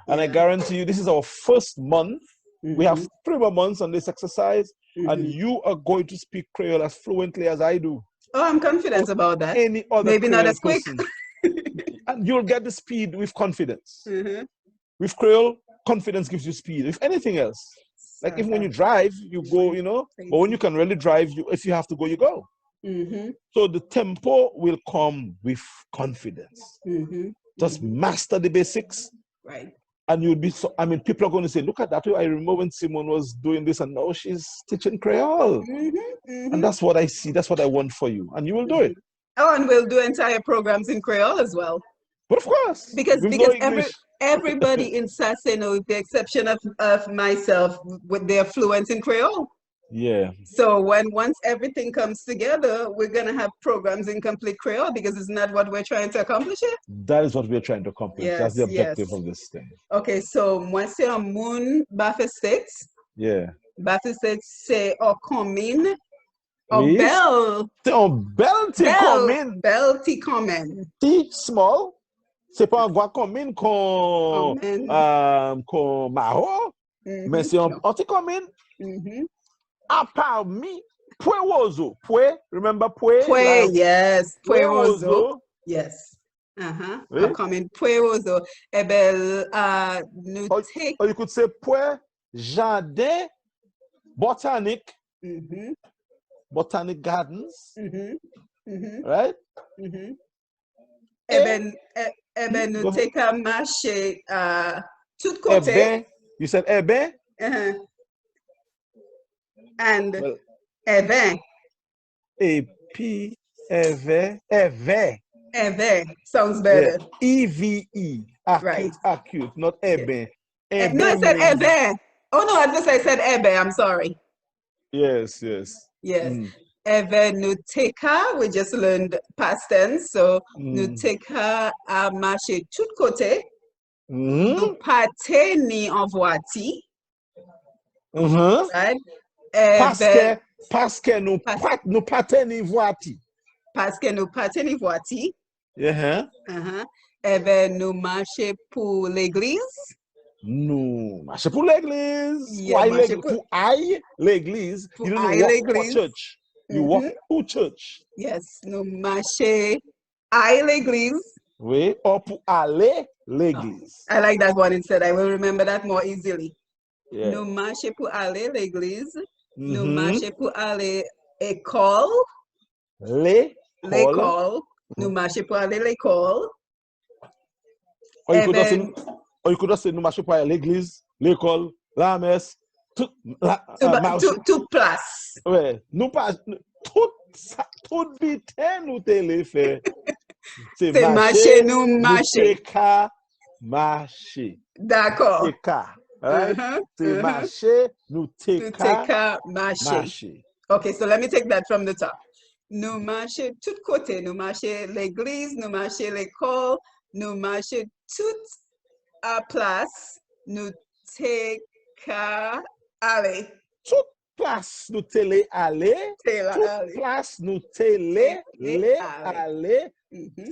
And I guarantee you, this is our first month. We have 3 more months on this exercise, and you are going to speak Creole as fluently as I do. Oh, I'm confident about that. Any other maybe Creole not as quick. And you'll get the speed with confidence. With Creole, confidence gives you speed. If anything else, like even when you drive, you go, but when you can really drive, if you have to go, you go. So the tempo will come with confidence. Just master the basics. Right. And you'll be people are going to say, look at that. I remember when Simone was doing this and now she's teaching Creole. And that's what I see. That's what I want for you. And you will do it. Oh, and we'll do entire programs in Creole as well. But of course. Because everybody in Saseno, with the exception of myself, they're fluent in Creole. Yeah. So once everything comes together, we're going to have programs in complete Creole, because isn't that what we're trying to accomplish here? That is what we're trying to accomplish. Yes, that's the objective of this thing. Okay, so moi c'est un moun Bafestet. Yeah. Bafestet c'est au commune. Oui. Bel. C'est un bel ti commune. Bel ti commune. Ti small. C'est pas un gros commune comme Maro. Mais c'est un petit commune. À part mi, Puewozo. Remember Pue? Yes. Puewozo. Yes. Oui? Coming Puewozo. Or you could say Pue Jardin Botanique. Botanic Gardens. Right? Nous take a marché tout côté. You said And Eve. Eve sounds better. EVE. Acute, not Ebe. No, I said Eve. Oh no, I said Ebe. I'm sorry. Yes. Eve Nuteka, we just learned past tense. So Nuteka a marché tout côté. Nous pâté ni envoati. Right? Parce que nous pâté ni voiti. Parce que nous pâté ni voiti. Nous marché pour l'église. Nous marché pour l'église. Pour aille l'église. You don't walk for church. You walk to church. Yes, nous marché aille l'église. Oui, or pour aller l'église. I like that one instead. I will remember that more easily. Yeah. Nous marché pour aller l'église. Nous marché pour aller école. L'école. Nous marché pour aller l'école. Or you could just say nous marché pour aller l'église, l'école, la messe, toute place. Ouais, nous pas tout vite nous télé fait. C'est marché, nous marché. C'est marché. D'accord. Right? C'est marché, nous teka marché. Okay, so let me take that from the top. Nous marché tout côté, nous marché l'église, nous marché l'école, nous marché toute place, nous teka aller. Toute place nous télé aller. Toute place nous télé aller.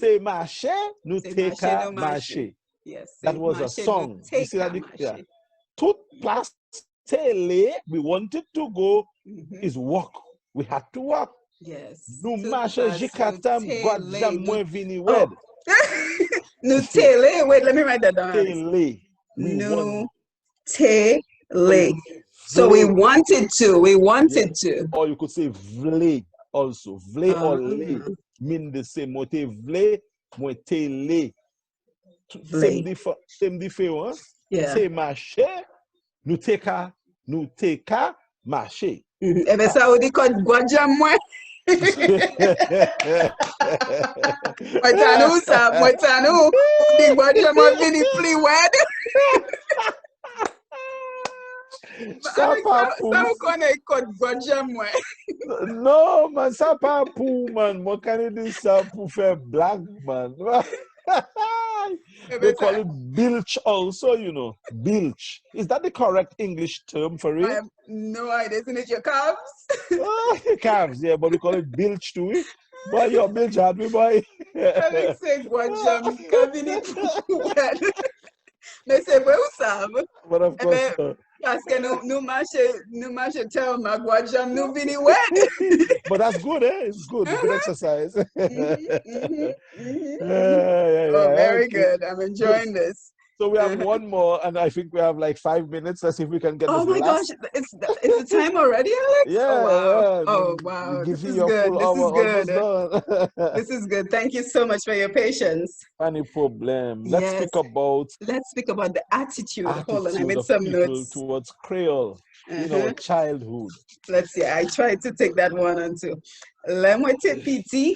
C'est marché, nous teka marché. Yes. That was a song. You see that? Yeah. Toute place télé, we wanted to go, is walk. We had to walk. Yes. Nous marché jikatam godjam moins vini wed. Nous télé. Wait, let me write that down. Télé. Nous télé. So we wanted to. Or you could say vle also. Vle or le mean the same. Moi te vle, moi télé. Same différent. Yeah. C'est marché, nous teka marché. Eh bien, ça, on dit qu'on guadja moins. Moi, t'as nous, on dit guadja moins vini pli wed. Ça, on connaît qu'on guadja moins. Non, man, ça pas pour, man. Moi, quand on dit ça pour faire blague, man. They call it bilch also, you know. Bilch. Is that the correct English term for it? I have no idea. Isn't it your calves? Calves, yeah, but we call it bilch too. Boy, your bilch had me, boy. Alex said, Guajam, Kavini, mais c'est vrai ou ça? But of course, Parce que nous marchons tellement Guajam, nous vini wet. But that's good, eh? It's good. Good exercise. Oh, very Okay. good. I'm enjoying this. So we have one more, and I think we have like 5 minutes. Let's see if we can get Oh this my last. gosh, it's the time already, Alex? Yeah, Oh wow. yeah. Oh wow. We give This you is your good. full This is hour almost good. done. This is good. Thank you so much for your patience. Any problem? Let's Yes. speak about the attitude. Hold on, I made of some people notes. towards Creole in our childhood. Let's see. I tried to take that one on too. Lemwete piti.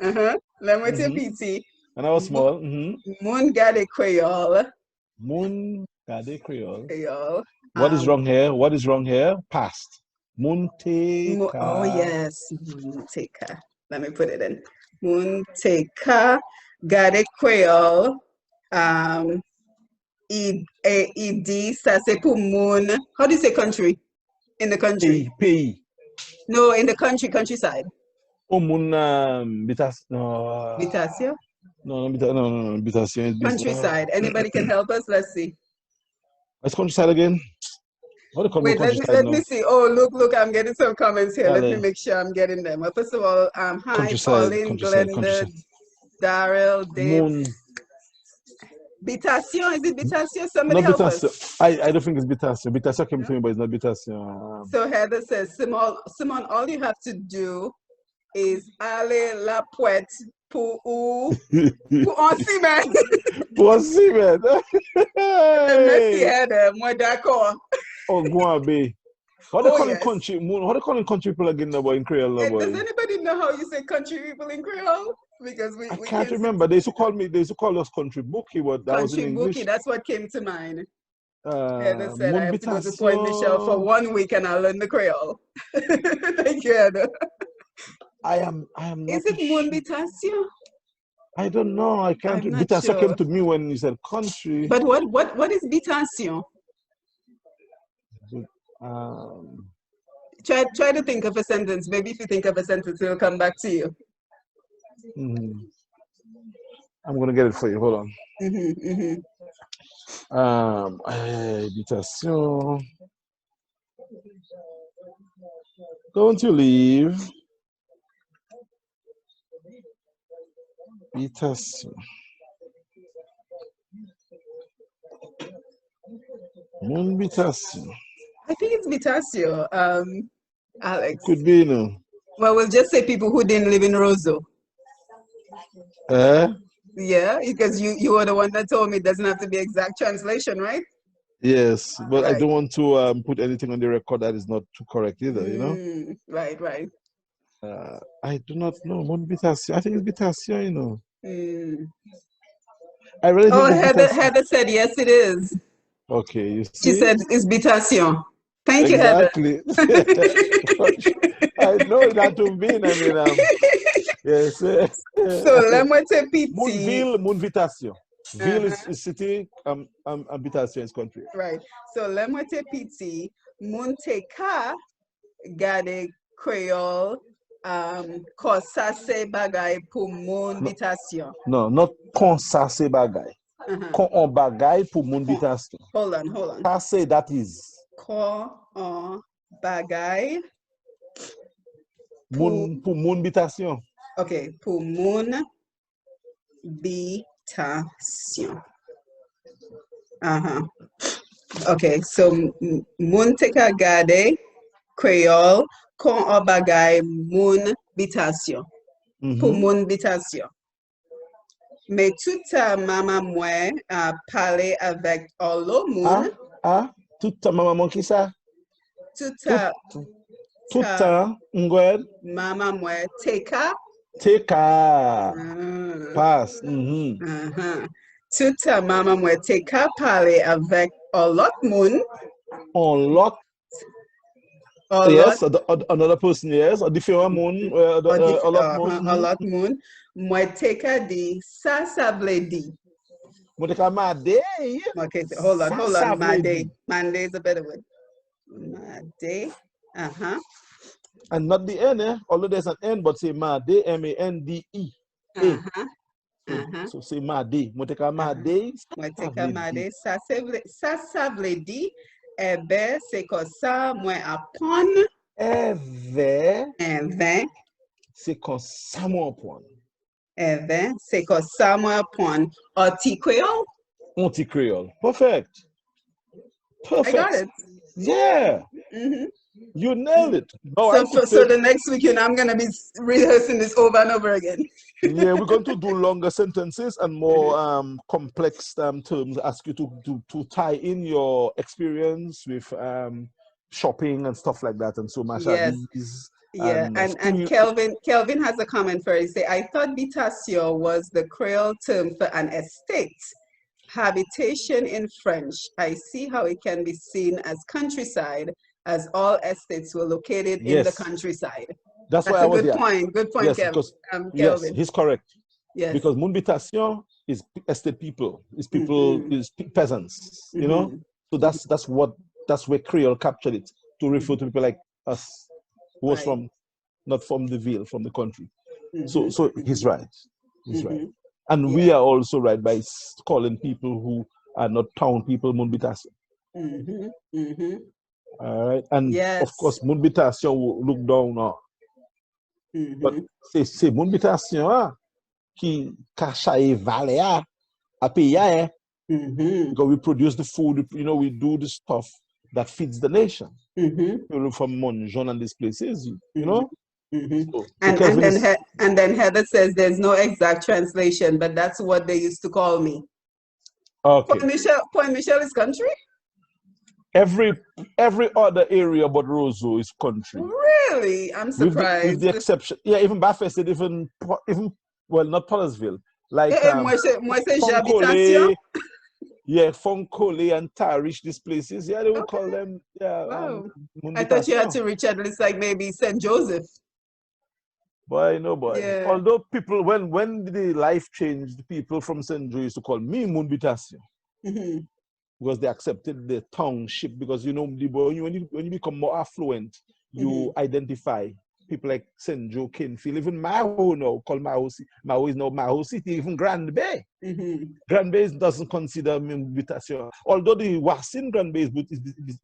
Lemwete piti. And I was small. Mun gade Kwéyòl. Mun gade Creole. Kwéyòl. What is wrong here? What is wrong here? Past. Munteka. Oh yes, Munteka. Let me put it in. Munteka gade Kwéyòl. Idi, ça c'est pour moun. How do you say country? In the country. Pays. No, in the countryside. Oh, mun no. Vitasio? No, Vitasio is Countryside. Anybody can help us? Let's see. What's countryside again? What do you call Wait, let me see. Oh, look, I'm getting some comments here. Let me make sure I'm getting them. Well, first of all, hi, Pauline, Glenda, Daryl, Dave. Moon. Bitation, is it Bitation? Somebody help us. I don't think it's Bitation. Bitation came to me, but it's not Bitation. So Heather says, Simon, all you have to do is aller la poète pour un ciment. Pour un ciment. Merci Heather, moi d'accord. Oh, Guabe. How do you call it country? How do you call it country people again in Creole? Does anybody know how you say country people in Creole? Because we can't remember. They used to call us country bookie, but that was in English. Bookie, that's what came to mind. Heather said I have to go to Point Michel for 1 week and I'll learn the Creole. Thank you, Heather. I am not. Is it Monbitation? I don't know. I can't. Bitation came to me when you said country. But what is Bitation? Try to think of a sentence. Maybe if you think of a sentence, it'll come back to you. I'm gonna get it for you. Hold on. Habitation. Don't you leave? Habitation. Habitation. I think it's Bitasio, Alex. Could be, no. Well, we'll just say people who didn't live in Roseau. Yeah, because you were the one that told me it doesn't have to be exact translation, right? Yes, but right. I don't want to put anything on the record that is not too correct either, you know? Right. I do not know. Bitasio. I think it's Bitasio, you know. I really think Heather said yes, it is. Okay, you see? She said it's Bitation. Thank you, Heather. I know that to mean. I mean, yes. So Lemwete Piti. Munvitation. Ville is city. Habitation is country. Right. So Lemwete Piti. Munteka gade Kwéyòl. Konsase bagay pour Munvitation. No, not konsase bagay. Kon on bagay pour Munvitation. Hold on. Kase, that is. Kon on bagay. Pour Munvitation. Okay, pour Munvitation. Okay, so Munteka gade Kwéyòl kon on bagay Munvitation. Pour Munvitation. Mais toute maman moi a parlé avec l'autre monde. Toute maman qui ça? Toute maman moi teka. Pass. Toute maman moi teka parler avec l'autre monde. Yes, another person, yes, a different moon, a lot moon. Moi teka di sa sabledi. Moi teka made. Okay, so hold on. Mande is a better word. Made. And not the N, although there's an N, but say made, M-A-N-D-E. So c'est mardi. Moi, te ka mardi, Moi, ça te ka veut dire. mardi. Ça vle di, eh ben, c'est comme ça, moi, apon, ben, C'est comme ça, moi, point. c'est comme ça, moi, apon. Oti Kwéyòl? Anti-Creole. Perfect. I got Perfect. it. Yeah. You nailed it. No, I took So the. the next weekend, I'm going to be rehearsing this over and over again. Yeah, we're going to do longer sentences and more complex terms. Ask you to tie in your experience with shopping and stuff like that, and so Yes. marchandises Yeah, and and Kelvin has a comment for it. He say, I thought habitation was the Creole term for an estate. Habitation in French. I see how it can be seen as countryside, as all estates were located in the yes, countryside. that's why That's I a was good there. point. Good point, Yes, because yes, Kelvin. he's correct. Yes. Because Munbitation is estate people, is peasants, you know. So that's where Creole captured it to refer to people like us, who was from not from the ville, from the country. So he's right. He's right. And we are also right by calling people who are not town people Munbitation. All right. And of course, Munbitation will look down on. But c'est Munbitation qui cache valley à payer because we produce the food, you know, we do the stuff that feeds the nation. People from Monjon and these places, you know. So And then Heather says there's no exact translation, but that's what they used to call me. Okay. Point Michel is country? Every other area but Roseau is country. Really? I'm surprised. With the exception, yeah, even Baffested, even well, not Pollersville, like Foncole. Yeah, Foncole and Tarish, these places, yeah, they would call them, wow. I thought you had to reach at least like maybe St. Joseph. Boy, no boy. Yeah. Although people, when the life changed, people from St. Joe used to call me Munbitation. Because they accepted the township. Because you know, when you become more affluent, you identify people like St. Joe, Kinfield, even Maho now, called Maho. Maho is now Maho City, even Grand Bay. Grand Bay doesn't consider Munbitation. Although the Wassin Grand Bay is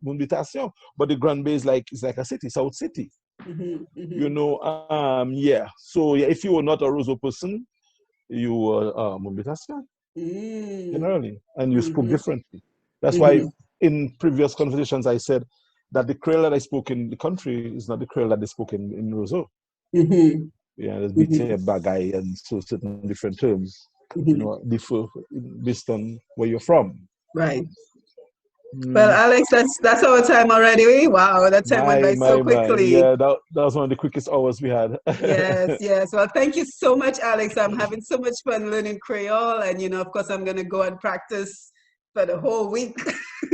Munbitation, but the Grand Bay is like a city, South City. You know, yeah. So yeah, if you were not a Roseau person, you were Munbitation generally, and you spoke differently. That's why in previous conversations I said that the Creole that I spoke in the country is not the Creole that they spoke in Roseau. Yeah, there's BT bagay and so certain different terms, you know, differ based on where you're from. Right. Well, Alex, that's our time already. Wow, that time went by so quickly. Yeah, that was one of the quickest hours we had. Yes. Well, thank you so much, Alex. I'm having so much fun learning Creole, and you know, of course, I'm gonna go and practice for the whole week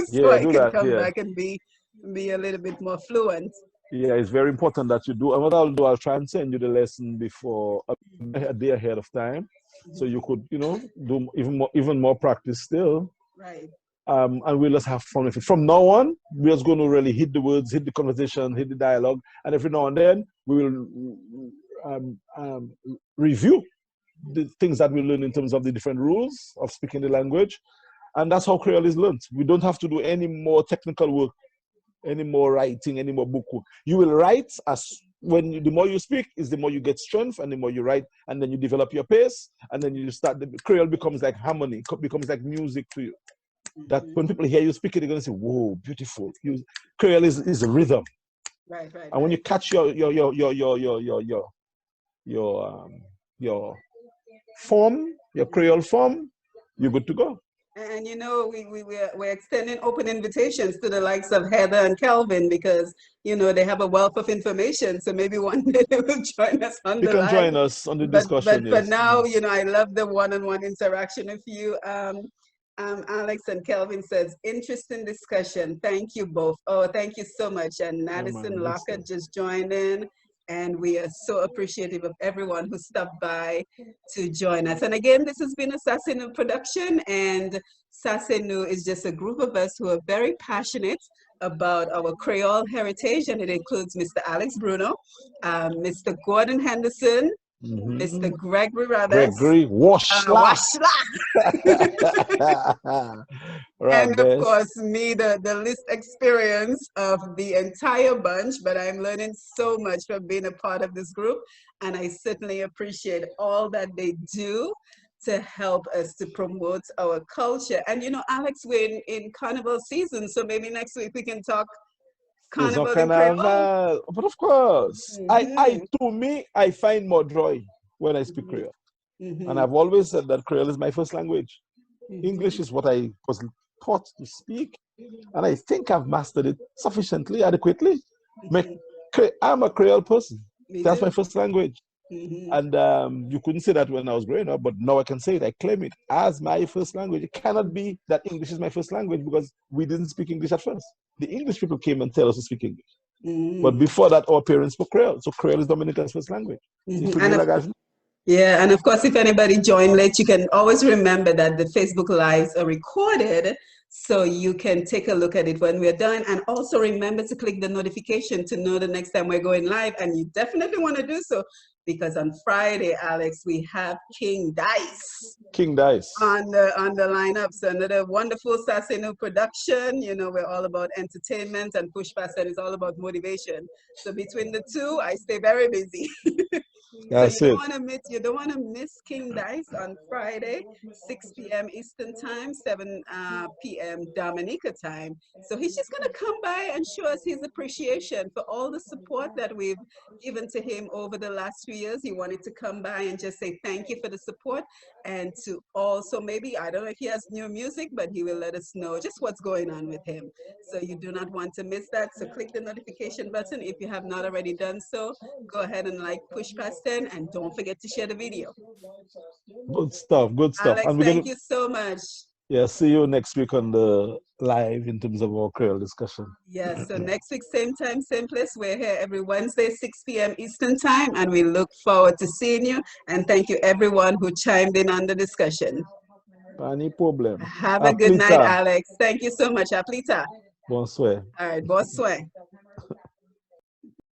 so I can come back and be a little bit more fluent. Yeah, it's very important that you do. And what I'll do, I'll try and send you the lesson before a day ahead of time, so you could, you know, do even more practice still. Right. And we'll just have fun with it. From now on, we're just going to really hit the words, hit the conversation, hit the dialogue, and every now and then we will review the things that we learn in terms of the different rules of speaking the language. And that's how Creole is learned. We don't have to do any more technical work, any more writing, any more book work. You will write the more you speak is the more you get strength, and the more you write, and then you develop your pace, and then you start. The Creole becomes like harmony, becomes like music to you. That when people hear you speak it, they're going to say, "Whoa, beautiful!" Creole is a rhythm, right. And when you catch your form, your Creole form, you're good to go. And you know, we're extending open invitations to the likes of Heather and Kelvin because you know they have a wealth of information. So maybe one day they will join us on the live. They can join us on the discussion. But for now, you know, I love the one-on-one interaction with you. Alex and Kelvin says, interesting discussion. Thank you both. Oh, thank you so much. And Madison Lockett just joined in. And we are so appreciative of everyone who stopped by to join us. And again, this has been a Sasenu production. And Sasenu is just a group of us who are very passionate about our Creole heritage. And it includes Mr. Alex Bruno, Mr. Gordon Henderson, Mr. Gregory Rabes. Gregory Washla. And of course, me, the least experience of the entire bunch, but I'm learning so much from being a part of this group. And I certainly appreciate all that they do to help us to promote our culture. And you know, Alex, we're in carnival season, so maybe next week we can talk carnival in Creole. But of course, to me, I find more joy when I speak Creole. And I've always said that Creole is my first language. English is what I was taught to speak, and I think I've mastered it sufficiently, adequately. I'm a Creole person. That's my first language. And you couldn't say that when I was growing up, but now I can say it. I claim it as my first language. It cannot be that English is my first language because we didn't speak English at first. The English people came and tell us to speak English. But before that, our parents spoke Creole. So Creole is Dominica's first language. Yeah, and of course, if anybody joined late, you can always remember that the Facebook Lives are recorded, so you can take a look at it when we're done. And also remember to click the notification to know the next time we're going live. And you definitely want to do so because on Friday, Alex, we have King Dice. King Dice. On the lineup. So another wonderful Sasino production. You know, we're all about entertainment, and Push Pastel is all about motivation. So between the two, I stay very busy. That's so you don't want to miss King Dice on Friday, 6 p.m. Eastern time, 7 p.m. Dominica time. So he's just going to come by and show us his appreciation for all the support that we've given to him over the last few years. He wanted to come by and just say thank you for the support, and to also maybe, I don't know if he has new music, but he will let us know just what's going on with him. So you do not want to miss that. So click the notification button if you have not already done so. Go ahead and like Push Past 10, and don't forget to share the video. Good stuff, good stuff. Alex, thank you so much. Yeah, see you next week on the live in terms of our Creole discussion. Yeah, so next week, same time, same place. We're here every Wednesday, 6 p.m. Eastern time, and we look forward to seeing you. And thank you everyone who chimed in on the discussion. Any problem. Have a good night, Alex. Thank you so much. Aplita. Bonsoir. All right, bonsoir.